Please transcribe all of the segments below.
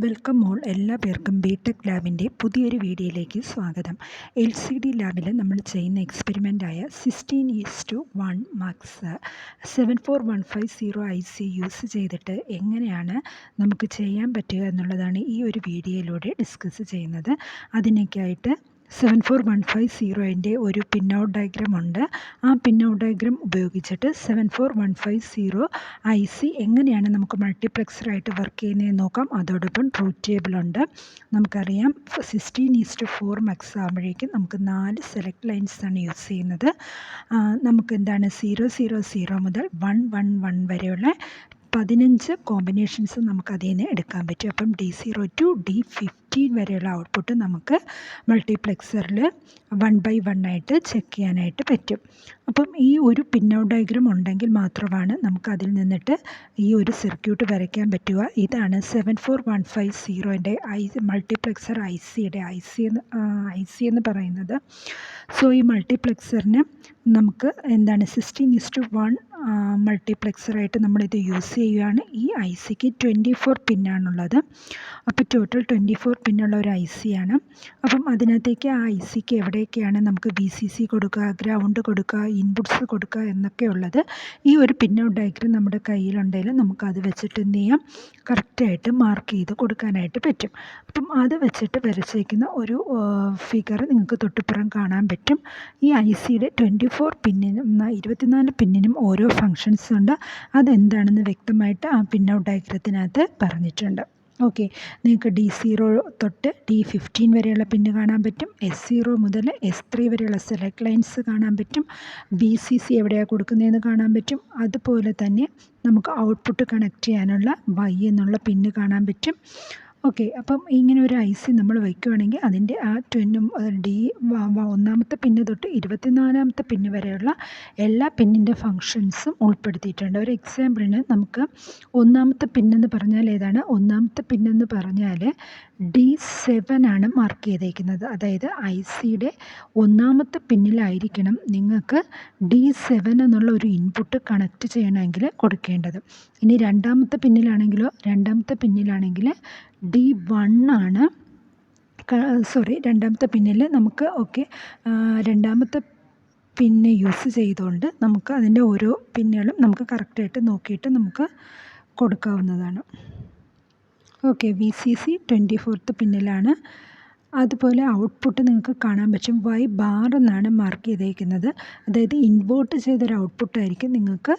Welcome all. എല്ലാ പേർക്കും BTech ലാബിൻ്റെ പുതിയൊരു വീഡിയോയിലേക്ക് സ്വാഗതം. LCD ലാബിൽ നമ്മൾ ചെയ്യുന്ന എക്സ്പെരിമെൻ്റായ 16:1 മാർക്സ് 74150 IC യൂസ് ചെയ്തിട്ട് എങ്ങനെയാണ് നമുക്ക് ചെയ്യാൻ പറ്റുക എന്നുള്ളതാണ് ഈ ഒരു വീഡിയോയിലൂടെ ഡിസ്കസ് ചെയ്യുന്നത്. അതിനൊക്കെയായിട്ട് 74150ൻ്റെ ഒരു പിൻ ഔട്ട് ഡയഗ്രാം ഉണ്ട്. ആ പിൻ ഔട്ട് ഡയഗ്രാം ഉപയോഗിച്ചിട്ട് 74150 IC എങ്ങനെയാണ് നമുക്ക് മൾട്ടിപ്ലക്സറായിട്ട് വർക്ക് ചെയ്യുന്നതെന്ന് നോക്കാം. അതോടൊപ്പം ട്രൂത്ത് ടേബിൾ ഉണ്ട്. നമുക്കറിയാം 16:4 മാക്സ് ആകുമ്പോഴേക്കും നമുക്ക് 4 സെലക്ട് ലൈൻസ് ആണ് യൂസ് ചെയ്യുന്നത്. നമുക്ക് എന്താണ് 000 മുതൽ 111 വരെയുള്ള 15 കോമ്പിനേഷൻസ് നമുക്ക് അതിൽ നിന്ന് എടുക്കാൻ പറ്റും. അപ്പം D0 to D15 വരെയുള്ള ഔട്ട്പുട്ട് നമുക്ക് മൾട്ടിപ്ലക്സറിൽ 1 by 1 ആയിട്ട് ചെക്ക് ചെയ്യാനായിട്ട് പറ്റും. അപ്പം ഈ ഒരു പിൻ ഔട്ട് ഡയഗ്രാം ഉണ്ടെങ്കിൽ മാത്രമാണ് നമുക്ക് അതിൽ നിന്നിട്ട് ഈ ഒരു സർക്യൂട്ട് വരയ്ക്കാൻ പറ്റുക. ഇതാണ് 74150ൻ്റെ മൾട്ടിപ്ലക്സർ ICയുടെ IC എന്ന് പറയുന്നത്. സോ ഈ മൾട്ടിപ്ലക്സറിന് നമുക്ക് എന്താണ് 16:1 മൾട്ടിപ്ലക്സറായിട്ട് നമ്മളിത് യൂസ് ചെയ്യുകയാണ്. ഈ ICക്ക് 24 പിന്നാണുള്ളത്. അപ്പോൾ ടോട്ടൽ 24 പിന്നുള്ള ഒരു IC-ആണ്. അപ്പം അതിനകത്തേക്ക് ആ ICക്ക് എവിടെയൊക്കെയാണ് നമുക്ക് VCC കൊടുക്കുക, ഗ്രൗണ്ട് കൊടുക്കുക, ഇൻപുട്സ് കൊടുക്കുക എന്നൊക്കെ ഉള്ളത് ഈ ഒരു പിൻ ഔട്ട് ഡയഗ്രാം നമ്മുടെ കയ്യിലുണ്ടെങ്കിൽ നമുക്കത് വെച്ചിട്ട് എന്ത് ചെയ്യാം, കറക്റ്റായിട്ട് മാർക്ക് ചെയ്ത് കൊടുക്കാനായിട്ട് പറ്റും. അപ്പം അത് വെച്ചിട്ട് വരച്ചേക്കുന്ന ഒരു ഫിഗർ നിങ്ങൾക്ക് തൊട്ടിപ്പുറം കാണാൻ പറ്റും. ഈ ICയുടെ 24 പിന്നിനും 24 പിന്നിനും ഓരോ ഫങ്ഷൻസ് ഉണ്ട്. അതെന്താണെന്ന് വ്യക്തമായിട്ട് ആ പിൻ ഔട്ട് ഡയഗ്രത്തിനകത്ത് പറഞ്ഞിട്ടുണ്ട്. ഓക്കെ, നിങ്ങൾക്ക് D0 തൊട്ട് D15 വരെയുള്ള പിന്ന് കാണാൻ പറ്റും. S0 മുതൽ S3 വരെയുള്ള സെലക്ട് ലൈൻസ് കാണാൻ പറ്റും. VCC എവിടെയാണ് കൊടുക്കുന്നതെന്ന് കാണാൻ പറ്റും. അതുപോലെ തന്നെ നമുക്ക് ഔട്ട്പുട്ട് കണക്ട് ചെയ്യാനുള്ള Y എന്നുള്ള പിന്ന് കാണാൻ പറ്റും. ഓക്കെ, അപ്പം ഇങ്ങനെ ഒരു IC നമ്മൾ വയ്ക്കുകയാണെങ്കിൽ അതിൻ്റെ ആ ഒന്നാമത്തെ പിന്ന് തൊട്ട് 24ാമത്തെ പിന്ന് വരെയുള്ള എല്ലാ പിന്നിൻ്റെ ഫങ്ഷൻസും ഉൾപ്പെടുത്തിയിട്ടുണ്ട്. ഒരു എക്സാമ്പിളിന് നമുക്ക് ഒന്നാമത്തെ പിന്നെന്ന് പറഞ്ഞാൽ ഏതാണ്? ഒന്നാമത്തെ പിന്നെന്ന് പറഞ്ഞാൽ D7 ആണ് മാർക്ക് ചെയ്തേക്കുന്നത്. അതായത് ICയുടെ ഒന്നാമത്തെ പിന്നിലായിരിക്കണം നിങ്ങൾക്ക് D7 എന്നുള്ള ഒരു ഇൻപുട്ട് കണക്ട് ചെയ്യണമെങ്കിൽ കൊടുക്കേണ്ടത്. ഇനി രണ്ടാമത്തെ പിന്നിലാണെങ്കിൽ D1 ആണ്. രണ്ടാമത്തെ പിന്നിൽ നമുക്ക് രണ്ടാമത്തെ പിന്ന് യൂസ് ചെയ്തുകൊണ്ട് നമുക്ക് അതിൻ്റെ ഓരോ പിന്നുകളും നമുക്ക് കറക്റ്റായിട്ട് നോക്കിയിട്ട് നമുക്ക് കൊടുക്കാവുന്നതാണ്. ഓക്കെ, VCC 24th പിന്നിലാണ്. അതുപോലെ ഔട്ട്പുട്ട് നിങ്ങൾക്ക് കാണാൻ പറ്റും. Y ബാർ എന്നാണ് മാർക്ക് ചെയ്തേക്കുന്നത്. അതായത് ഇൻവേർട്ട് ചെയ്തൊരു ഔട്ട്പുട്ടായിരിക്കും നിങ്ങൾക്ക്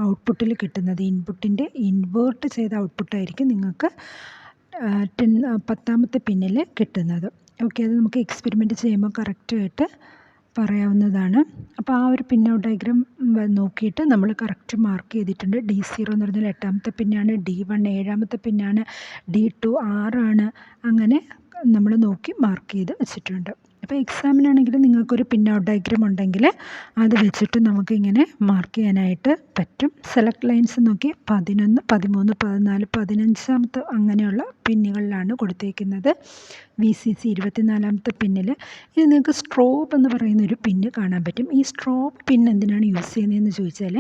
ഔട്ട്പുട്ടിൽ കിട്ടുന്നത്. ഇൻപുട്ടിൻ്റെ ഇൻവേർട്ട് ചെയ്ത ഔട്ട്പുട്ടായിരിക്കും നിങ്ങൾക്ക് 10ാമത്തെ പിന്നിൽ കിട്ടുന്നത്. ഓക്കെ, അത് നമുക്ക് എക്സ്പെരിമെൻറ്റ് ചെയ്യുമ്പോൾ കറക്റ്റായിട്ട് പറയാവുന്നതാണ്. അപ്പോൾ ആ ഒരു പിൻ ഔട്ട് ഡയഗ്രാം നോക്കിയിട്ട് നമ്മൾ കറക്റ്റ് മാർക്ക് ചെയ്തിട്ടുണ്ട്. D0 എന്ന് പറഞ്ഞാൽ 8ാമത്തെ പിന്നാണ്, D1 7ാമത്തെ പിന്നാണ്, D2 6 ആണ്. അങ്ങനെ നമ്മൾ നോക്കി മാർക്ക് ചെയ്ത് വെച്ചിട്ടുണ്ട്. അപ്പോൾ എക്സാമിനാണെങ്കിൽ നിങ്ങൾക്കൊരു പിൻ ഔട്ട് ഡയഗ്രാം ഉണ്ടെങ്കിൽ അത് വെച്ചിട്ട് നമുക്കിങ്ങനെ മാർക്ക് ചെയ്യാനായിട്ട് പറ്റും. സെലക്ട് ലൈൻസ് നോക്കി 11, 13, 14, 15ാമത്തെ അങ്ങനെയുള്ള പിന്നുകളിലാണ് കൊടുത്തേക്കുന്നത്. VCC 24ാമത്തെ പിന്നിൽ. ഇനി നിങ്ങൾക്ക് സ്ട്രോബ് എന്ന് പറയുന്നൊരു പിന്ന് കാണാൻ പറ്റും. ഈ സ്ട്രോബ് പിൻ എന്തിനാണ് യൂസ് ചെയ്യുന്നതെന്ന് ചോദിച്ചാൽ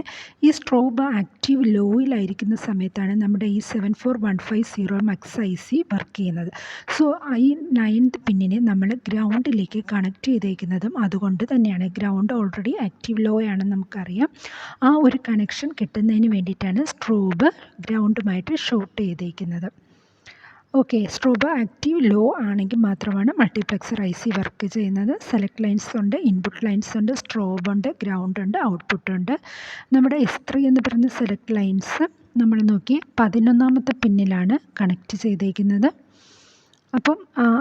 ഈ സ്ട്രോബ് ആക്റ്റീവ് ലോയിലായിരിക്കുന്ന സമയത്താണ് നമ്മുടെ ഈ 74150 മാക്സ് IC വർക്ക് ചെയ്യുന്നത്. സോ ഈ 9th പിന്നിനെ നമ്മൾ ഗ്രൗണ്ടിലേക്ക് കണക്ട് ചെയ്തേക്കുന്നതും അതുകൊണ്ട് തന്നെയാണ്. ഗ്രൗണ്ട് ഓൾറെഡി ആക്റ്റീവ് ലോ ആണെന്ന് നമുക്കറിയാം. ആ ഒരു കണക്ഷൻ കിട്ടുന്നതിന് വേണ്ടിയിട്ടാണ് സ്ട്രോബ് ഗ്രൗണ്ടുമായിട്ട് ഷോർട്ട് ചെയ്തേക്കുന്നത്. ഓക്കെ, സ്ട്രോബ് ആക്റ്റീവ് ലോ ആണെങ്കിൽ മാത്രമാണ് മൾട്ടിപ്ലക്സർ IC വർക്ക് ചെയ്യുന്നത്. സെലക്ട് ലൈൻസ് ഉണ്ട്, ഇൻപുട്ട് ലൈൻസ് ഉണ്ട്, സ്ട്രോബ് ഉണ്ട്, ഗ്രൗണ്ട് ഉണ്ട്, ഔട്ട്പുട്ട് ഉണ്ട്. നമ്മുടെ S3 എന്ന് പറയുന്ന സെലക്ട് ലൈൻസ് നമ്മൾ നോക്കി 11ാമത്തെ പിന്നിലാണ് കണക്ട് ചെയ്തേക്കുന്നത്. അപ്പം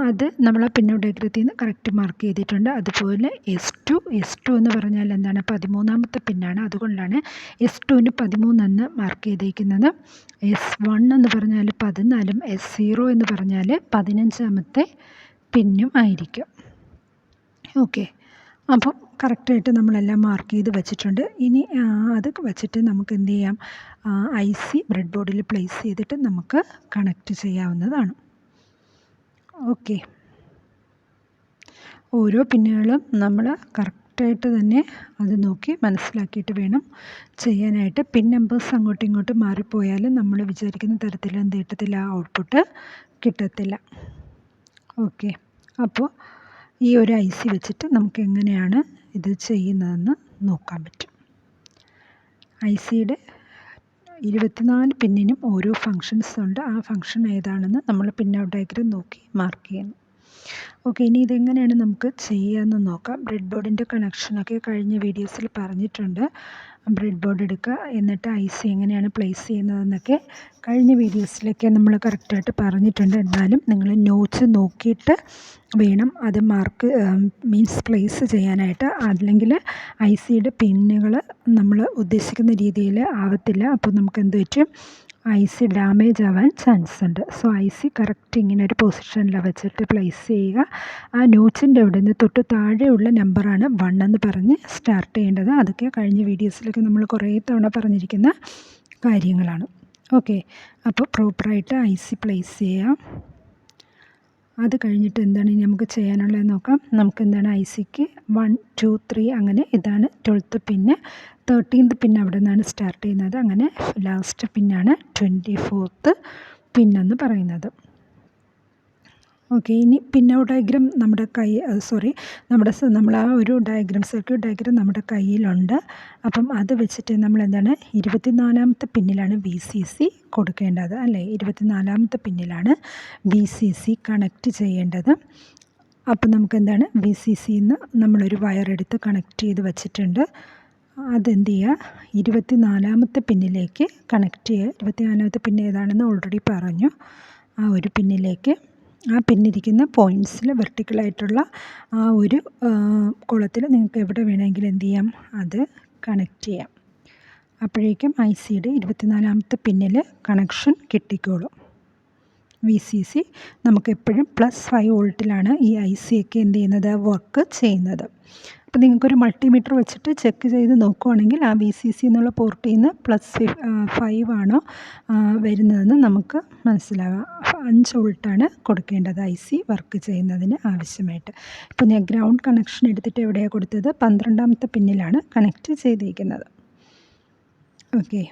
അത് നമ്മൾ ആ പിൻ ഔട്ട് ഡയഗ്രത്തിൽ നിന്ന് കറക്റ്റ് മാർക്ക് ചെയ്തിട്ടുണ്ട്. അതുപോലെ S2 എന്ന് പറഞ്ഞാൽ എന്താണ്? 13ാമത്തെ പിന്നാണ്. അതുകൊണ്ടാണ് S2ന് 13 എന്ന് മാർക്ക് ചെയ്തേക്കുന്നത്. S1 എന്ന് പറഞ്ഞാൽ 14, S0 എന്ന് പറഞ്ഞാൽ 15ാമത്തെ പിന്നും ആയിരിക്കും. ഓക്കെ, അപ്പം കറക്റ്റായിട്ട് നമ്മളെല്ലാം മാർക്ക് ചെയ്ത് വെച്ചിട്ടുണ്ട്. ഇനി അത് വെച്ചിട്ട് നമുക്ക് എന്ത് ചെയ്യാം, IC ബ്രെഡ് ബോർഡിൽ പ്ലേസ് ചെയ്തിട്ട് നമുക്ക് കണക്റ്റ് ചെയ്യാവുന്നതാണ്. ഓക്കെ, ഓരോ പിന്നുകളും നമ്മൾ കറക്റ്റായിട്ട് തന്നെ അത് നോക്കി മനസ്സിലാക്കിയിട്ട് വേണം ചെയ്യാനായിട്ട്. പിൻ നമ്പേഴ്സ് അങ്ങോട്ടും ഇങ്ങോട്ടും മാറിപ്പോയാൽ നമ്മൾ വിചാരിക്കുന്ന തരത്തിൽ എന്ത് കിട്ടത്തില്ല, ഔട്ട്പുട്ട് കിട്ടത്തില്ല. ഓക്കെ, അപ്പോൾ ഈ ഒരു IC വെച്ചിട്ട് നമുക്ക് എങ്ങനെയാണ് ഇത് ചെയ്യുന്നതെന്ന് നോക്കാൻ പറ്റും. ICയുടെ 24 പിന്നിനും ഓരോ ഫങ്ഷൻസ് ഉണ്ട്. ആ ഫങ്ഷൻ ഏതാണെന്ന് നമ്മൾ പിൻ ഔട്ട് ഡയഗ്രം നോക്കി മാർക്ക് ചെയ്യുന്നു. ഓക്കെ, ഇനി ഇതെങ്ങനെയാണ് നമുക്ക് ചെയ്യാമെന്ന് നോക്കാം. ബ്രെഡ് ബോർഡിൻ്റെ കണക്ഷനൊക്കെ കഴിഞ്ഞ വീഡിയോസിൽ പറഞ്ഞിട്ടുണ്ട്. ബ്രെഡ് ബോർഡ് എടുക്കുക, എന്നിട്ട് IC എങ്ങനെയാണ് പ്ലേസ് ചെയ്യുന്നതെന്നൊക്കെ കഴിഞ്ഞ വീഡിയോസിലൊക്കെ നമ്മൾ കറക്റ്റായിട്ട് പറഞ്ഞിട്ടുണ്ട്. എന്നാലും നിങ്ങൾ നോട്ട്സ് നോക്കിയിട്ട് വേണം അത് മീൻസ് പ്ലേസ് ചെയ്യാനായിട്ട്. അല്ലെങ്കിൽ ICയുടെ പിന്നുകൾ നമ്മൾ ഉദ്ദേശിക്കുന്ന രീതിയിൽ ആവത്തില്ല. അപ്പോൾ നമുക്ക് എന്ത് പറ്റും, IC ഡാമേജ് ആവാൻ ചാൻസ് ഉണ്ട്. സോ IC കറക്റ്റ് ഇങ്ങനെ ഒരു പൊസിഷനിൽ വെച്ചിട്ട് പ്ലേസ് ചെയ്യുക. ആ നോട്ട്സിൻ്റെ അവിടെ നിന്ന് തൊട്ട് താഴെയുള്ള നമ്പറാണ് 1 എന്ന് പറഞ്ഞ് സ്റ്റാർട്ട് ചെയ്യേണ്ടത്. അതൊക്കെ കഴിഞ്ഞ വീഡിയോസിലൊക്കെ നമ്മൾ കുറേ തവണ പറഞ്ഞിരിക്കുന്ന കാര്യങ്ങളാണ്. ഓക്കെ, അപ്പോൾ പ്രോപ്പറായിട്ട് IC പ്ലേസ് ചെയ്യാം. അത് കഴിഞ്ഞിട്ട് എന്താണ് ഇനി നമുക്ക് ചെയ്യാനുള്ളത് നോക്കാം. നമുക്ക് എന്താണ് ICക്ക് 1, 2, 3 അങ്ങനെ ഇതാണ് 12th പിന്ന്. 13th പിൻ അവിടെ നിന്നാണ് സ്റ്റാർട്ട് ചെയ്യുന്നത്. അങ്ങനെ ലാസ്റ്റ് പിന്നാണ് 24th പിന്നെന്ന് പറയുന്നത്. ഓക്കെ, ഇനി പിൻ ഔട്ട് ഡയഗ്രം നമ്മുടെ നമ്മൾ ആ ഒരു ഡയഗ്രം, സർക്യൂട്ട് ഡയഗ്രം നമ്മുടെ കയ്യിലുണ്ട്. അപ്പം അത് വെച്ചിട്ട് നമ്മൾ എന്താണ് 24ാമത്തെ പിന്നിലാണ് VCC കൊടുക്കേണ്ടത് അല്ലേ. 24ാമത്തെ പിന്നിലാണ് VCC കണക്റ്റ് ചെയ്യേണ്ടത്. അപ്പം നമുക്ക് എന്താണ് VCCന്ന് നമ്മളൊരു വയർ എടുത്ത് കണക്ട് ചെയ്ത് വെച്ചിട്ടുണ്ട്. അതെന്ത് ചെയ്യുക, 24ാമത്തെ പിന്നിലേക്ക് കണക്ട് ചെയ്യുക. 24ാമത്തെ പിൻ ഏതാണെന്ന് ഓൾറെഡി പറഞ്ഞു. ആ ഒരു പിന്നിലേക്ക്, ആ പിന്നിരിക്കുന്ന പോയിൻറ്റ്സിൽ വെർട്ടിക്കലായിട്ടുള്ള ആ ഒരു കോളത്തിൽ നിങ്ങൾക്ക് എവിടെ വേണമെങ്കിലും എന്ത് ചെയ്യാം, അത് കണക്ട് ചെയ്യാം. അപ്പോഴേക്കും ICയുടെ 24ാമത്തെ പിന്നിൽ കണക്ഷൻ കിട്ടിക്കോളും. VCC നമുക്കെപ്പോഴും +5 വോൾട്ടിലാണ് ഈ IC ഒക്കെ എന്ത് ചെയ്യുന്നത്, വർക്ക് ചെയ്യുന്നത്. അപ്പോൾ നിങ്ങൾക്കൊരു മൾട്ടിമീറ്റർ വെച്ചിട്ട് ചെക്ക് ചെയ്ത് നോക്കുവാണെങ്കിൽ ആ VCC എന്നുള്ള പോർട്ടിൽ നിന്ന് +5 ആണോ വരുന്നതെന്ന് നമുക്ക് മനസ്സിലാകാം. 5 വോൾട്ടാണ് കൊടുക്കേണ്ടത് IC വർക്ക് ചെയ്യുന്നതിന് ആവശ്യമായിട്ട്. ഇപ്പോൾ ഞാൻ ഗ്രൗണ്ട് കണക്ഷൻ എടുത്തിട്ട് എവിടെയാണ് കൊടുത്തത്, 12ാമത്തെ പിന്നിലാണ് കണക്റ്റ് ചെയ്തിരിക്കുന്നത്. ഓക്കെ,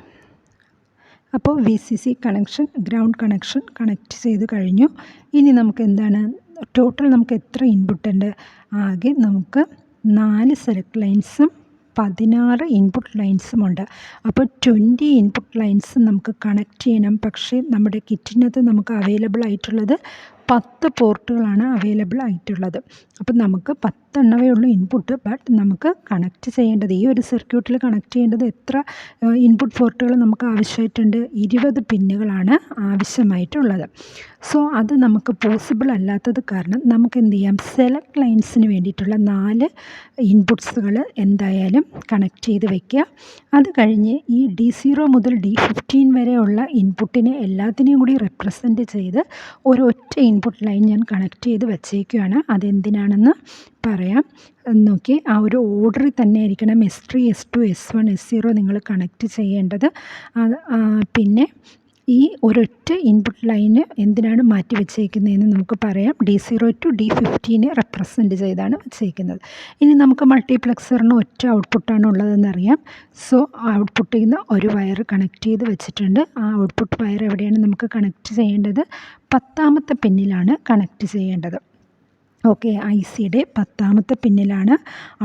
അപ്പോൾ VCC connection, ground connection connect ചെയ്ത് കഴിഞ്ഞു. ഇനി നമുക്ക് എന്താണ് ടോട്ടൽ നമുക്ക് എത്ര ഇൻപുട്ടുണ്ട്, ആകെ നമുക്ക് 4 സെലക്ട് ലൈൻസും 16 ഇൻപുട്ട് ലൈൻസുമുണ്ട്. അപ്പോൾ 20 ഇൻപുട്ട് ലൈൻസ് നമുക്ക് കണക്ട് ചെയ്യണം. പക്ഷേ നമ്മുടെ കിറ്റിനകത്ത് നമുക്ക് അവൈലബിൾ ആയിട്ടുള്ളത് 10 പോർട്ടുകളാണ് അവൈലബിൾ ആയിട്ടുള്ളത്. അപ്പം നമുക്ക് 10 എണ്ണമേ ഉള്ളൂ ഇൻപുട്ട്. ബട്ട് നമുക്ക് കണക്ട് ചെയ്യേണ്ടത്, ഈ ഒരു സർക്യൂട്ടിൽ കണക്ട് ചെയ്യേണ്ടത് എത്ര ഇൻപുട്ട് പോർട്ടുകൾ നമുക്ക് ആവശ്യമായിട്ടുണ്ട്, 20 പിന്നുകളാണ് ആവശ്യമായിട്ടുള്ളത്. സോ അത് നമുക്ക് പോസിബിൾ അല്ലാത്തത് കാരണം നമുക്ക് എന്ത് ചെയ്യാം, സെലക്ട് ലൈൻസിന് വേണ്ടിയിട്ടുള്ള 4 ഇൻപുട്സുകൾ എന്തായാലും കണക്ട് ചെയ്ത് വയ്ക്കുക. അത് കഴിഞ്ഞ് ഈ D0 മുതൽ D15 വരെയുള്ള ഇൻപുട്ടിനെ എല്ലാത്തിനെയും കൂടി റെപ്രസെൻറ്റ് ചെയ്ത് ഒരൊറ്റ ഇൻപുട്ട് ലൈൻ ഞാൻ കണക്ട് ചെയ്ത് വച്ചേക്കുകയാണ്. അതെന്തിനാണെന്ന് പറയാം. നോക്കി, ആ ഒരു ഓർഡറിൽ തന്നെ ആയിരിക്കണം S3, S2, S1, S0 നിങ്ങൾ കണക്ട് ചെയ്യേണ്ടത്. പിന്നെ ഈ ഒരൊറ്റ ഇൻപുട്ട് ലൈന് എന്തിനാണ് മാറ്റി വെച്ചേക്കുന്നതെന്ന് നമുക്ക് പറയാം. D0 to D15 റെപ്രസെൻറ്റ് ചെയ്താണ് വെച്ചേക്കുന്നത്. ഇനി നമുക്ക് മൾട്ടിപ്ലക്സറിന് ഒറ്റ ഔട്ട്പുട്ടാണ് ഉള്ളതെന്നറിയാം. സോ ഔട്ട്പുട്ടിൽ നിന്ന് ഒരു വയർ കണക്ട് ചെയ്ത് വെച്ചിട്ടുണ്ട്. ആ ഔട്ട്പുട്ട് വയർ എവിടെയാണ് നമുക്ക് കണക്ട് ചെയ്യേണ്ടത്, 10ാമത്തെ പിന്നിലാണ് കണക്ട് ചെയ്യേണ്ടത്. ഓക്കെ, ICയുടെ 10ാമത്തെ പിന്നിലാണ്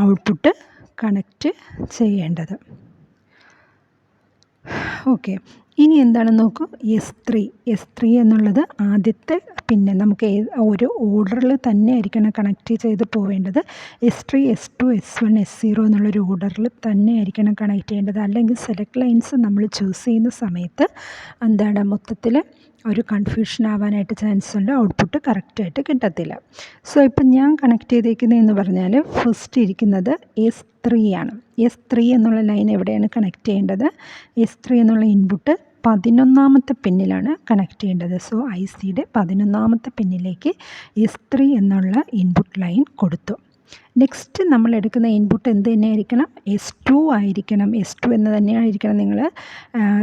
ഔട്ട്പുട്ട് കണക്റ്റ് ചെയ്യേണ്ടത്. ഓക്കെ, ഇനി എന്താണെന്ന് നോക്കൂ, S3 എന്നുള്ളത് ആദ്യത്തെ പിന്നെ നമുക്ക് ഒരു ഓർഡറിൽ തന്നെ ആയിരിക്കണം കണക്ട് ചെയ്ത് പോവേണ്ടത്. S3, S2, S1, S0 എന്നുള്ളൊരു ഓർഡറിൽ തന്നെ ആയിരിക്കണം കണക്ട് ചെയ്യേണ്ടത്. അല്ലെങ്കിൽ സെലക്ട് ലൈൻസ് നമ്മൾ ചൂസ് ചെയ്യുന്ന സമയത്ത് എന്താണ് മൊത്തത്തിൽ ഒരു കൺഫ്യൂഷൻ ആവാനായിട്ട് ചാൻസ് ഉണ്ട്, ഔട്ട്പുട്ട് കറക്റ്റായിട്ട് കിട്ടത്തില്ല. സോ ഇപ്പം ഞാൻ കണക്ട് ചെയ്തേക്കുന്നതെന്ന് പറഞ്ഞാൽ ഫസ്റ്റ് ഇരിക്കുന്നത് S3 ആണ്. S3 എന്നുള്ള ലൈൻ എവിടെയാണ് കണക്ട് ചെയ്യേണ്ടത്, S3 എന്നുള്ള ഇൻപുട്ട് 11ാമത്തെ പിന്നിലാണ് കണക്ട് ചെയ്യേണ്ടത്. സോ ICയുടെ 11ാമത്തെ പിന്നിലേക്ക് S3 എന്നുള്ള ഇൻപുട്ട് ലൈൻ കൊടുത്തു. നെക്സ്റ്റ് നമ്മൾ എടുക്കുന്ന ഇൻപുട്ട് എന്ത് തന്നെ ആയിരിക്കണം, S2 ആയിരിക്കണം. S2 എന്ന് തന്നെയായിരിക്കണം നിങ്ങൾ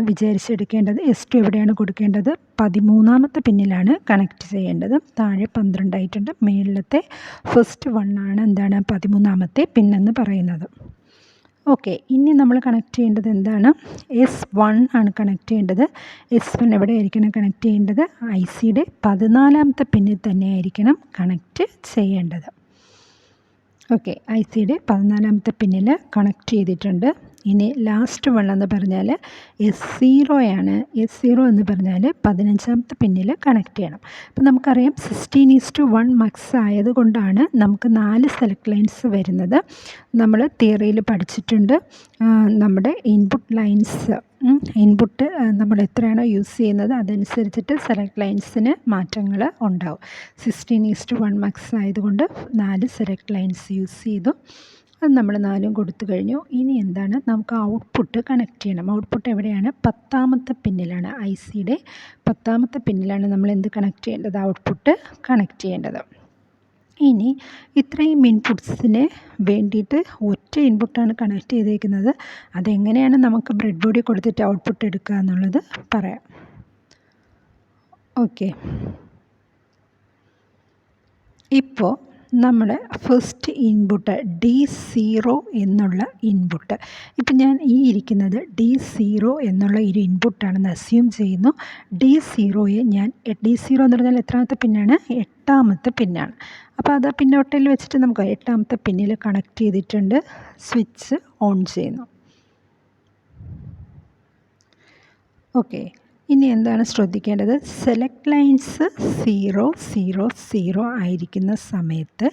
വിചാരിച്ചെടുക്കേണ്ടത്. S2 എവിടെയാണ് കൊടുക്കേണ്ടത്, 13ാമത്തെ പിന്നിലാണ് കണക്ട് ചെയ്യേണ്ടത്. താഴെ 12 ആയിട്ടുണ്ട്, മേളിലത്തെ ഫസ്റ്റ് 1 ആണ് എന്താണ് 13ാമത്തെ പിന്നെന്ന് പറയുന്നത്. ഓക്കെ, ഇനി നമ്മൾ കണക്ട് ചെയ്യേണ്ടത് എന്താണ്? S1 ആണ് കണക്ട് ചെയ്യേണ്ടത്. S1 എവിടെ ആയിരിക്കണം കണക്ട് ചെയ്യേണ്ടത്? ICയുടെ 14ാമത്തെ പിന്നിൽ തന്നെ ആയിരിക്കണം കണക്റ്റ് ചെയ്യേണ്ടത്. ഓക്കെ, ICയുടെ 14ാമത്തെ പിന്നിൽ കണക്ട് ചെയ്തിട്ടുണ്ട്. ഇനി ലാസ്റ്റ് വൺ എന്ന് പറഞ്ഞാൽ S0 ആണ്. S0 എന്ന് പറഞ്ഞാൽ 15ാമത്തെ പിന്നിൽ കണക്ട് ചെയ്യണം. അപ്പോൾ നമുക്കറിയാം 16:1 മക്സ് ആയതുകൊണ്ടാണ് നമുക്ക് 4 സെലക്ട് ലൈൻസ് വരുന്നത്. നമ്മൾ തിയറിയിൽ പഠിച്ചിട്ടുണ്ട്. നമ്മുടെ ഇൻപുട്ട് ലൈൻസ് ഇൻപുട്ട് നമ്മൾ എത്രയാണോ യൂസ് ചെയ്യുന്നത് അതനുസരിച്ചിട്ട് സെലക്ട് ലൈൻസിന് മാറ്റങ്ങൾ ഉണ്ടാവും. 16:1 മക്സ് ആയതുകൊണ്ട് 4 സെലക്ട് ലൈൻസ് യൂസ് ചെയ്തു. അത് നമ്മൾ 4 കൊടുത്തു കഴിഞ്ഞു. ഇനി എന്താണ്? നമുക്ക് ഔട്ട്പുട്ട് കണക്ട് ചെയ്യണം. ഔട്ട്പുട്ട് എവിടെയാണ്? 10ാമത്തെ പിന്നിലാണ്. ICയുടെ 10ാമത്തെ പിന്നിലാണ് നമ്മൾ എന്ത് കണക്ട് ചെയ്യേണ്ടത്? ഔട്ട്പുട്ട് കണക്ട് ചെയ്യേണ്ടത്. ഇനി ഇത്രയും ഇൻപുട്ട്സിന് വേണ്ടിയിട്ട് ഒറ്റ ഇൻപുട്ടാണ് കണക്ട് ചെയ്തേക്കുന്നത്. അതെങ്ങനെയാണ് നമുക്ക് ബ്രെഡ് ബോർഡിൽ കൊടുത്തിട്ട് ഔട്ട്പുട്ട് എടുക്കുക എന്നുള്ളത് പറയാം. ഓക്കെ, ഇപ്പോൾ നമ്മുടെ ഫസ്റ്റ് ഇൻപുട്ട് D0 എന്നുള്ള ഇൻപുട്ട്, ഇപ്പം ഞാൻ ഈ ഇരിക്കുന്നത് D0 എന്നുള്ള ഒരു ഇൻപുട്ടാണെന്ന് അസ്യൂം ചെയ്യുന്നു. D0യെ ഞാൻ D0 എന്ന് പറഞ്ഞാൽ എത്രാമത്തെ പിന്നാണ്? 8ാമത്തെ പിന്നാണ്. അപ്പോൾ അത് പിന്നോട്ടിൽ വെച്ചിട്ട് നമുക്ക് 8ാമത്തെ പിന്നിൽ കണക്ട് ചെയ്തിട്ടുണ്ട്. സ്വിച്ച് ഓൺ ചെയ്യുന്നു. ഓക്കെ, ഇനി എന്താണ് ശ്രദ്ധിക്കേണ്ടത്? സെലക്ട് ലൈൻസ് 0 0 0 ആയിരിക്കുന്ന സമയത്ത്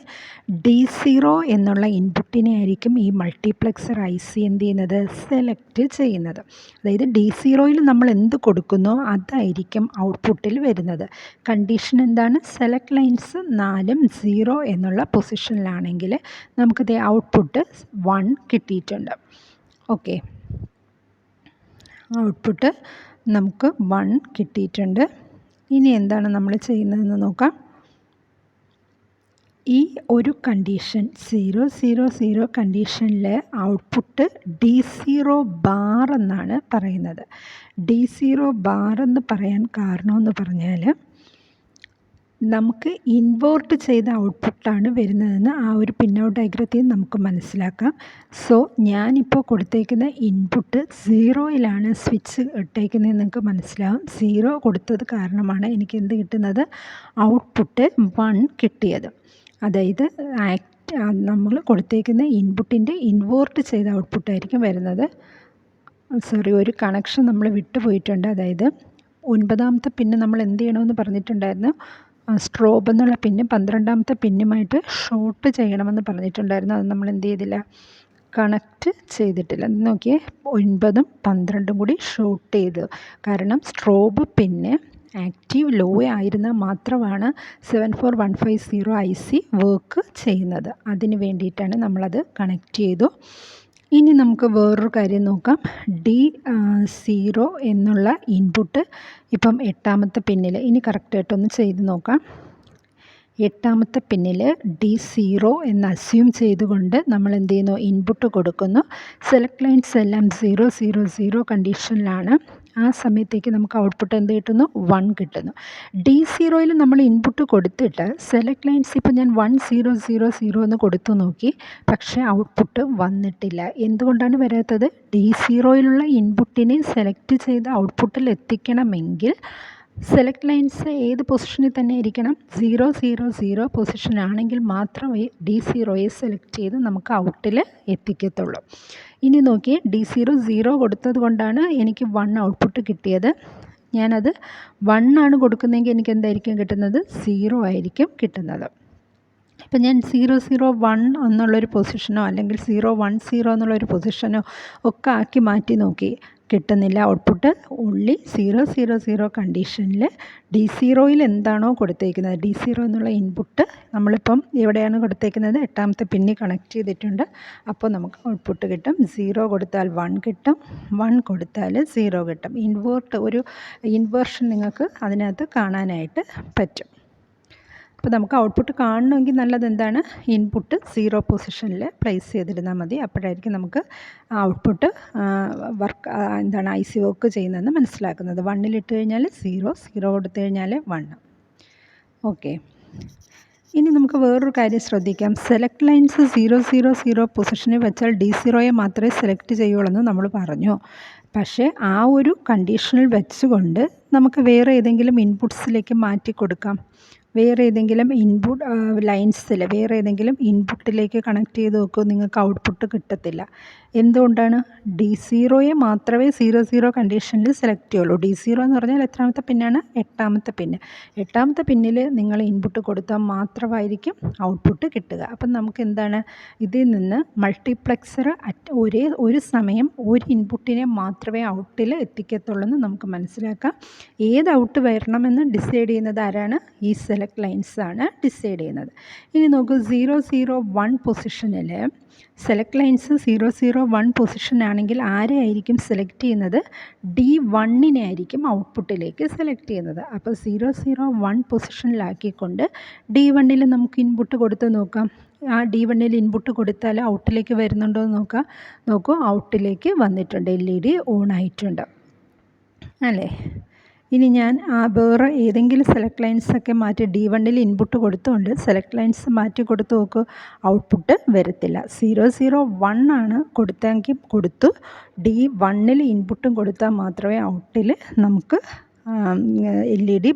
D0 എന്നുള്ള ഇൻപുട്ടിനെ ആയിരിക്കും ഈ മൾട്ടിപ്ലക്സർ IC എന്ത് ചെയ്യുന്നത്? സെലക്ട് ചെയ്യുന്നത്. അതായത് D0യിൽ നമ്മൾ എന്ത് കൊടുക്കുന്നോ അതായിരിക്കും ഔട്ട്പുട്ടിൽ വരുന്നത്. കണ്ടീഷൻ എന്താണ്? സെലക്ട് ലൈൻസ് 4ഉം 0 എന്നുള്ള പൊസിഷനിലാണെങ്കിൽ നമുക്കിത് ഔട്ട്പുട്ട് 1 കിട്ടിയിട്ടുണ്ട്. ഓക്കെ, ഔട്ട്പുട്ട് നമുക്ക് 1 കിട്ടിയിട്ടുണ്ട്. ഇനി എന്താണ് നമ്മൾ ചെയ്യുന്നതെന്ന് നോക്കാം. ഈ ഒരു കണ്ടീഷൻ 0 0 0 കണ്ടീഷനിൽ ഔട്ട്പുട്ട് D0 ബാർ എന്നാണ് പറയുന്നത്. D0 ബാർ എന്ന് പറയാൻ കാരണമെന്ന് പറഞ്ഞാൽ നമുക്ക് ഇൻവേർട്ട് ചെയ്ത ഔട്ട്പുട്ടാണ് വരുന്നതെന്ന് ആ ഒരു പിന്നൗട്ട് ഡയഗ്രത്തിൽ നമുക്ക് മനസ്സിലാക്കാം. സോ ഞാനിപ്പോൾ കൊടുത്തേക്കുന്ന ഇൻപുട്ട് 0യിലാണ് സ്വിച്ച് ഇട്ടേക്കുന്നതെന്ന് നിങ്ങൾക്ക് മനസ്സിലാവും. 0 കൊടുത്തത് കാരണമാണ് എനിക്ക് എന്ത് കിട്ടുന്നത്? ഔട്ട്പുട്ട് 1 കിട്ടിയത്. അതായത് നമ്മൾ കൊടുത്തേക്കുന്ന ഇൻപുട്ടിൻ്റെ ഇൻവേർട്ട് ചെയ്ത ഔട്ട്പുട്ടായിരിക്കും വരുന്നത്. സോറി, ഒരു കണക്ഷൻ നമ്മൾ വിട്ടുപോയിട്ടുണ്ട്. അതായത് 9ാമത്തെ പിന്ന് നമ്മൾ എന്ത് ചെയ്യണമെന്ന് പറഞ്ഞിട്ടുണ്ടായിരുന്നു? സ്ട്രോബ് എന്നുള്ള പിന്ന് 12ാമത്തെ പിന്നുമായിട്ട് ഷോർട്ട് ചെയ്യണമെന്ന് പറഞ്ഞിട്ടുണ്ടായിരുന്നു. അത് നമ്മൾ എന്ത് ചെയ്തില്ല? കണക്റ്റ് ചെയ്തിട്ടില്ല. നോക്കിയേ, 9ഉം 12ഉം കൂടി ഷോർട്ട് ചെയ്തു. കാരണം സ്ട്രോബ് പിന്ന് ആക്റ്റീവ് ലോ ആയിരുന്നാൽ മാത്രമാണ് 74150 IC വർക്ക് ചെയ്യുന്നത്. അതിന് വേണ്ടിയിട്ടാണ് നമ്മളത് കണക്റ്റ് ചെയ്തു. ഇനി നമുക്ക് വേറൊരു കാര്യം നോക്കാം. D0 എന്നുള്ള ഇൻപുട്ട് ഇപ്പം 8ാമത്തെ പിന്നിൽ, ഇനി കറക്റ്റായിട്ടൊന്ന് ചെയ്ത് നോക്കാം. 8ാമത്തെ പിന്നിൽ D0 എന്ന് അസ്യൂം ചെയ്തുകൊണ്ട് നമ്മൾ എന്ത് ചെയ്യുന്നു? ഇൻപുട്ട് കൊടുക്കുന്നു. സെലക്ട് ലൈൻസ് എല്ലാം 0 0 0 കണ്ടീഷനിലാണ്. ആ സമയത്തേക്ക് നമുക്ക് ഔട്ട്പുട്ട് എന്ത് കിട്ടുന്നു? 1 കിട്ടുന്നു. D0യിൽ നമ്മൾ ഇൻപുട്ട് കൊടുത്തിട്ട് സെലക്ട് ലൈൻസ് ഇപ്പോൾ ഞാൻ 1 0 0 0 എന്ന് കൊടുത്തു നോക്കി, പക്ഷേ ഔട്ട്പുട്ട് വന്നിട്ടില്ല. എന്തുകൊണ്ടാണ് വരാത്തത്? D0യിലുള്ള ഇൻപുട്ടിനെ സെലക്ട് ചെയ്ത് ഔട്ട്പുട്ടിൽ എത്തിക്കണമെങ്കിൽ സെലക്ട് ലൈൻസ് ഏത് പൊസിഷനിൽ തന്നെ ഇരിക്കണം? 0 0 0 പൊസിഷനാണെങ്കിൽ മാത്രമേ D0യെ സെലക്ട് ചെയ്ത് നമുക്ക് ഔട്ടിൽ എത്തിക്കത്തുള്ളൂ. ഇനി നോക്കിയേ, D0 0 കൊടുത്തത് കൊണ്ടാണ് എനിക്ക് 1 ഔട്ട്പുട്ട് കിട്ടിയത്. ഞാനത് 1 ആണ് കൊടുക്കുന്നതെങ്കിൽ എനിക്ക് എന്തായിരിക്കും കിട്ടുന്നത്? 0 ആയിരിക്കും കിട്ടുന്നത്. ഇപ്പം ഞാൻ 0 0 1 എന്നുള്ളൊരു പൊസിഷനോ അല്ലെങ്കിൽ 0 1 0 എന്നുള്ളൊരു പൊസിഷനോ ഒക്കെ ആക്കി മാറ്റി നോക്കി, കിട്ടുന്നില്ല ഔട്ട്പുട്ട്. ഓൺലി 0 0 0 കണ്ടീഷനിൽ D0യിൽ എന്താണോ കൊടുത്തേക്കുന്നത്, D0 എന്നുള്ള ഇൻപുട്ട് നമ്മളിപ്പം എവിടെയാണ് കൊടുത്തേക്കുന്നത്? 8ാമത്തെ പിന്നിൽ കണക്ട് ചെയ്തിട്ടുണ്ട്. അപ്പോൾ നമുക്ക് ഔട്ട്പുട്ട് കിട്ടും. 0 കൊടുത്താൽ 1 കിട്ടും, 1 കൊടുത്താൽ 0 കിട്ടും. ഒരു ഇൻവേർഷൻ നിങ്ങൾക്ക് അതിനകത്ത് കാണാനായിട്ട് പറ്റും. അപ്പോൾ നമുക്ക് ഔട്ട്പുട്ട് കാണണമെങ്കിൽ നല്ലത് എന്താണ്? ഇൻപുട്ട് 0 പൊസിഷനിൽ പ്ലേസ് ചെയ്തിരുന്നാൽ മതി. അപ്പോഴായിരിക്കും നമുക്ക് ഔട്ട്പുട്ട് IC വർക്ക് ചെയ്യുന്നതെന്ന് മനസ്സിലാക്കുന്നത്. 1ൽ ഇട്ട് കഴിഞ്ഞാൽ 0 0 കൊടുത്തു കഴിഞ്ഞാൽ 1. ഓക്കെ, ഇനി നമുക്ക് വേറൊരു കാര്യം ശ്രദ്ധിക്കാം. സെലക്ട് ലൈൻസ് 000 പൊസിഷനിൽ വെച്ചാൽ D0യെ മാത്രമേ സെലക്ട് ചെയ്യുള്ളൂ എന്ന് നമ്മൾ പറഞ്ഞു. പക്ഷേ ആ ഒരു കണ്ടീഷനിൽ വെച്ചുകൊണ്ട് നമുക്ക് വേറെ ഏതെങ്കിലും ഇൻപുട്സിലേക്ക് മാറ്റി കൊടുക്കാം. വേറെ ഏതെങ്കിലും ലൈൻസിൽ വേറെ ഏതെങ്കിലും ഇൻപുട്ടിലേക്ക് കണക്ട് ചെയ്ത് നോക്കൂ, നിങ്ങൾക്ക് ഔട്ട്പുട്ട് കിട്ടത്തില്ല. എന്തുകൊണ്ടാണ്? D0യെ മാത്രമേ 00 കണ്ടീഷനിൽ സെലക്ട് ചെയ്യുള്ളൂ. D0 എന്ന് പറഞ്ഞാൽ എത്രാമത്തെ പിന്നാണ്? 8ാമത്തെ പിന്ന്. 8ാമത്തെ പിന്നിൽ നിങ്ങൾ ഇൻപുട്ട് കൊടുത്താൽ മാത്രമായിരിക്കും ഔട്ട്പുട്ട് കിട്ടുക. അപ്പം നമുക്ക് എന്താണ്, ഇതിൽ നിന്ന് മൾട്ടിപ്ലക്സർ ഒരു സമയം ഒരു ഇൻപുട്ടിനെ മാത്രമേ ഔട്ടിൽ എത്തിക്കത്തുള്ളൂ എന്ന് നമുക്ക് മനസ്സിലാക്കാം. ഏത് ഔട്ട് വരണമെന്ന് ഡിസൈഡ് ചെയ്യുന്നത് ആരാണ്? ഈ സെലക്ട് ലൈൻസ് ആണ് ഡിസൈഡ് ചെയ്യുന്നത്. ഇനി നോക്കൂ, 001 പൊസിഷനിൽ സെലക്ട് ലൈൻസ് 001 പൊസിഷൻ ആണെങ്കിൽ ആരെയായിരിക്കും സെലക്ട് ചെയ്യുന്നത്? D1നെ ആയിരിക്കും ഔട്ട്പുട്ടിലേക്ക് സെലക്ട് ചെയ്യുന്നത്. അപ്പോൾ 001 പൊസിഷനിലാക്കിക്കൊണ്ട് D1ൽ നമുക്ക് ഇൻപുട്ട് കൊടുത്ത് നോക്കാം. ആ D1ൽ ഇൻപുട്ട് കൊടുത്താൽ ഔട്ടിലേക്ക് വരുന്നുണ്ടോ എന്ന് നോക്കാം. നോക്കൂ, ഔട്ടിലേക്ക് വന്നിട്ടുണ്ട്. LED ഓൺ ആയിട്ടുണ്ട് അല്ലേ? ഇനി ഞാൻ വേറെ ഏതെങ്കിലും സെലക്ട് ലൈൻസൊക്കെ മാറ്റി D1ൽ ഇൻപുട്ട് കൊടുത്തുകൊണ്ട് സെലക്ട് ലൈൻസ് മാറ്റി കൊടുത്ത് നോക്കൂ, ഔട്ട്പുട്ട് വരത്തില്ല. 001 ആണ് കൊടുത്തെങ്കിൽ കൊടുത്തു. D1ൽ ഇൻപുട്ടും കൊടുത്താൽ മാത്രമേ ഔട്ടിൽ നമുക്ക് LED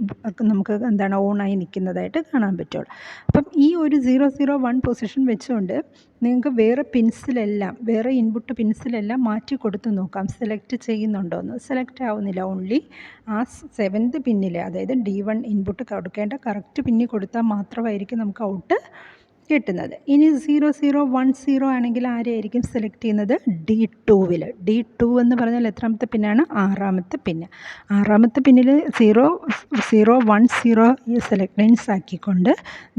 നമുക്ക് എന്താണ് ഓണായി നിൽക്കുന്നതായിട്ട് കാണാൻ പറ്റുള്ളൂ. അപ്പം ഈ ഒരു 001 പൊസിഷൻ വെച്ചുകൊണ്ട് നിങ്ങൾക്ക് വേറെ ഇൻപുട്ട് പിൻസിലെല്ലാം മാറ്റി കൊടുത്ത് നോക്കാം, സെലക്ട് ചെയ്യുന്നുണ്ടോ എന്ന്. സെലക്ട് ആവുന്നില്ല. ഓൺലി ആ 7th പിന്നിൽ, അതായത് D1 ഇൻപുട്ട് കൊടുക്കേണ്ട കറക്റ്റ് പിന്നിൽ കൊടുത്താൽ മാത്രമായിരിക്കും നമുക്ക് ഔട്ട് കിട്ടുന്നത്. ഇനി 0010 ആണെങ്കിൽ ആരെയായിരിക്കും സെലക്ട് ചെയ്യുന്നത്? D2 എന്ന് പറഞ്ഞാൽ എത്രാമത്തെ പിന്നാണ്? 6ാമത്തെ പിന്ന്. 6ാമത്തെ പിന്നിൽ 0010 ഈ സെലക്ട് ലൈൻസ് ആക്കിക്കൊണ്ട്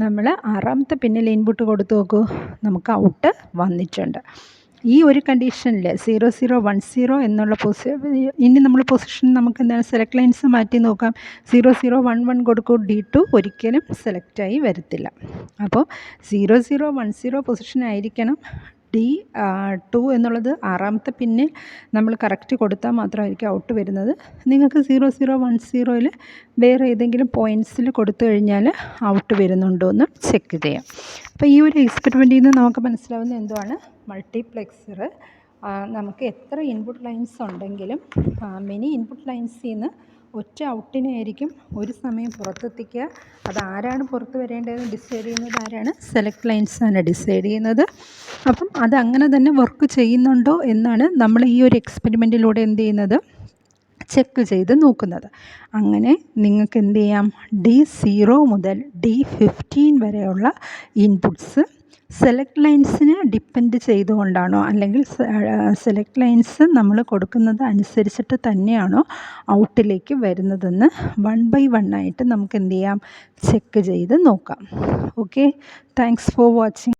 നമ്മൾ 6ാമത്തെ പിന്നിൽ ഇൻപുട്ട് കൊടുത്ത് നോക്കൂ, നമുക്ക് ഔട്ട് വന്നിട്ടുണ്ട്. ഈ ഒരു കണ്ടീഷനിൽ 0010 എന്നുള്ള ഇനി നമ്മൾ പൊസിഷൻ നമുക്ക് എന്താണ് സെലക്ട് ലൈൻസ് മാറ്റി നോക്കാം. 0011 കൊടുക്കൂ, D2 ഒരിക്കലും സെലക്റ്റായി വരത്തില്ല. അപ്പോൾ 0010 പൊസിഷൻ ആയിരിക്കണം. D2 എന്നുള്ളത് 6ാമത്തെ പിന്നിൽ നമ്മൾ കറക്റ്റ് കൊടുത്താൽ മാത്രമായിരിക്കും ഔട്ട് വരുന്നത്. നിങ്ങൾക്ക് 0010ൽ വേറെ ഏതെങ്കിലും പോയിൻറ്റ്സിൽ കൊടുത്തു കഴിഞ്ഞാൽ ഔട്ട് വരുന്നുണ്ടോ എന്ന് ചെക്ക് ചെയ്യാം. അപ്പോൾ ഈ ഒരു എക്സ്പെരിമെൻറ്റിൽ നിന്ന് നമുക്ക് മനസ്സിലാവുന്ന എന്തുവാണ്? മൾട്ടിപ്ലെക്സർ നമുക്ക് എത്ര ഇൻപുട്ട് ലൈൻസ് ഉണ്ടെങ്കിലും മെനി ഇൻപുട്ട് ലൈൻസിൽ നിന്ന് ഒറ്റ ഔട്ടിനെ ആയിരിക്കും ഒരു സമയം പുറത്തെത്തിക്കുക. അതാരാണ് പുറത്ത് വരേണ്ടതെന്ന് ഡിസൈഡ് ചെയ്യുന്നത് ആരാണ്? സെലക്ട് ലൈൻസാണ് ഡിസൈഡ് ചെയ്യുന്നത്. അപ്പം അതങ്ങനെ തന്നെ വർക്ക് ചെയ്യുന്നുണ്ടോ എന്നാണ് നമ്മൾ ഈ ഒരു എക്സ്പെരിമെൻറ്റിലൂടെ എന്ത് ചെയ്യുന്നത്? ചെക്ക് ചെയ്ത് നോക്കുന്നത്. അങ്ങനെ നിങ്ങൾക്ക് എന്ത് ചെയ്യാം? D0 മുതൽ D15 വരെയുള്ള ഇൻപുട്സ് സെലക്ട് ലൈൻസിനെ ഡിപ്പെൻഡ് ചെയ്തുകൊണ്ടാണോ, അല്ലെങ്കിൽ സെലക്ട് ലൈൻസ് നമ്മൾ കൊടുക്കുന്നത് അനുസരിച്ചിട്ട് തന്നെയാണോ ഔട്ടിലേക്ക് വരുന്നതെന്ന് 1 by 1 ആയിട്ട് നമുക്ക് എന്ത് ചെയ്യാം? ചെക്ക് ചെയ്ത് നോക്കാം. Okay, thanks for watching.